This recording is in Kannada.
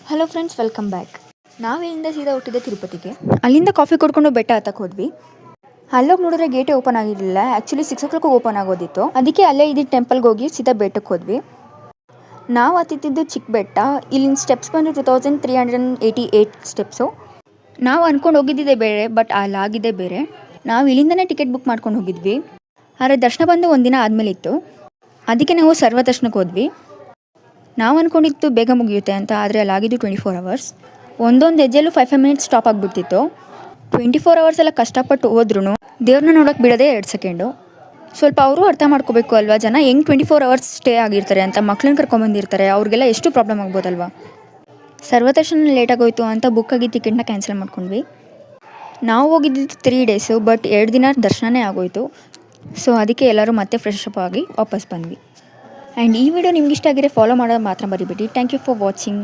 Hello friends, welcome back. ನಾವಿಲ್ಲಿಂದ ಸೀದಾ ಹುಟ್ಟಿದ್ದೆ ತಿರುಪತಿಗೆ. ಅಲ್ಲಿಂದ ಕಾಫಿ ಕೊಡ್ಕೊಂಡು ಬೆಟ್ಟ ಹತ್ತಕ್ಕೆ ಹೋದ್ವಿ. ಅಲ್ಲೋಗಿ ನೋಡಿದ್ರೆ ಗೇಟೇ ಓಪನ್ ಆಗಿರಲಿಲ್ಲ. ಆ್ಯಕ್ಚುಲಿ 6 o'clock ಓಪನ್ ಆಗೋದಿತ್ತು. ಅದಕ್ಕೆ ಅಲ್ಲೇ ಇದ್ದಿದ್ದು ಟೆಂಪಲ್ಗೆ ಹೋಗಿ ಸೀದಾ ಬೆಟ್ಟಕ್ಕೆ ಹೋದ್ವಿ. ನಾವು ಹತ್ತಿದ್ದು ಚಿಕ್ಕ ಬೆಟ್ಟ. ಇಲ್ಲಿನ ಸ್ಟೆಪ್ಸ್ ಬಂದು 2388 ಸ್ಟೆಪ್ಸು. ನಾವು ಅಂದ್ಕೊಂಡು ಹೋಗಿದ್ದಿದ್ದೆ ಬೇರೆ, ಬಟ್ ಅಲ್ಲಾಗಿದ್ದೇ ಬೇರೆ. ನಾವು ಇಲ್ಲಿಂದನೇ ಟಿಕೆಟ್ ಬುಕ್ ಮಾಡ್ಕೊಂಡು ಹೋಗಿದ್ವಿ. ಆದರೆ ದರ್ಶನ ಬಂದು ಒಂದಿನ ಆದಮೇಲೆ ಇತ್ತು. ಅದಕ್ಕೆ ನಾವು ಸರ್ವದರ್ಶನಕ್ಕೆ ಹೋದ್ವಿ. ನಾವು ಅಂದ್ಕೊಂಡಿದ್ದು ಬೇಗ ಮುಗಿಯುತ್ತೆ ಅಂತ, ಆದರೆ ಅಲ್ಲಾಗಿದ್ದು 24 hours. ಒಂದೊಂದು ಹೆಜ್ಜೆಲ್ಲೂ 5 minutes ಸ್ಟಾಪ್ ಆಗಿಬಿಡ್ತಿತ್ತು. 24 hours ಎಲ್ಲ ಕಷ್ಟಪಟ್ಟು ಹೋದ್ರೂ ದೇವ್ರನ್ನ ನೋಡೋಕೆ ಬಿಡೋದೇ 2 ಸೆಕೆಂಡು. ಸ್ವಲ್ಪ ಅವರು ಅರ್ಥ ಮಾಡ್ಕೋಬೇಕು ಅಲ್ವಾ, ಜನ ಹೆಂಗೆ 24 hours ಸ್ಟೇ ಆಗಿರ್ತಾರೆ ಅಂತ. ಮಕ್ಳನ್ನ ಕರ್ಕೊಂಬಂದಿರ್ತಾರೆ, ಅವ್ರಿಗೆಲ್ಲ ಎಷ್ಟು ಪ್ರಾಬ್ಲಮ್ ಆಗ್ಬೋದಲ್ವಾ. ಸರ್ವದರ್ಶನ ಲೇಟಾಗೋಯ್ತು ಅಂತ ಬುಕ್ ಆಗಿ ಟಿಕೆಟ್ನ ಕ್ಯಾನ್ಸಲ್ ಮಾಡ್ಕೊಂಡ್ವಿ. ನಾವು ಹೋಗಿದ್ದು 3 days, ಬಟ್ 2 ದಿನ ದರ್ಶನನೇ ಆಗೋಯ್ತು. ಸೊ ಅದಕ್ಕೆ ಎಲ್ಲರೂ ಮತ್ತೆ ಫ್ರೆಶ್ ಅಪ್ ಆಗಿ ವಾಪಸ್ ಬಂದ್ವಿ. ಆ್ಯಂಡ್ ಈ ವಿಡಿಯೋ ನಿಮ್ಗೆ ಇಷ್ಟ ಆಗಿದ್ರೆ ಫಾಲೋ ಮಾಡೋದು ಮಾತ್ರ ಮರಿಬೇಡಿ. Thank you for watching.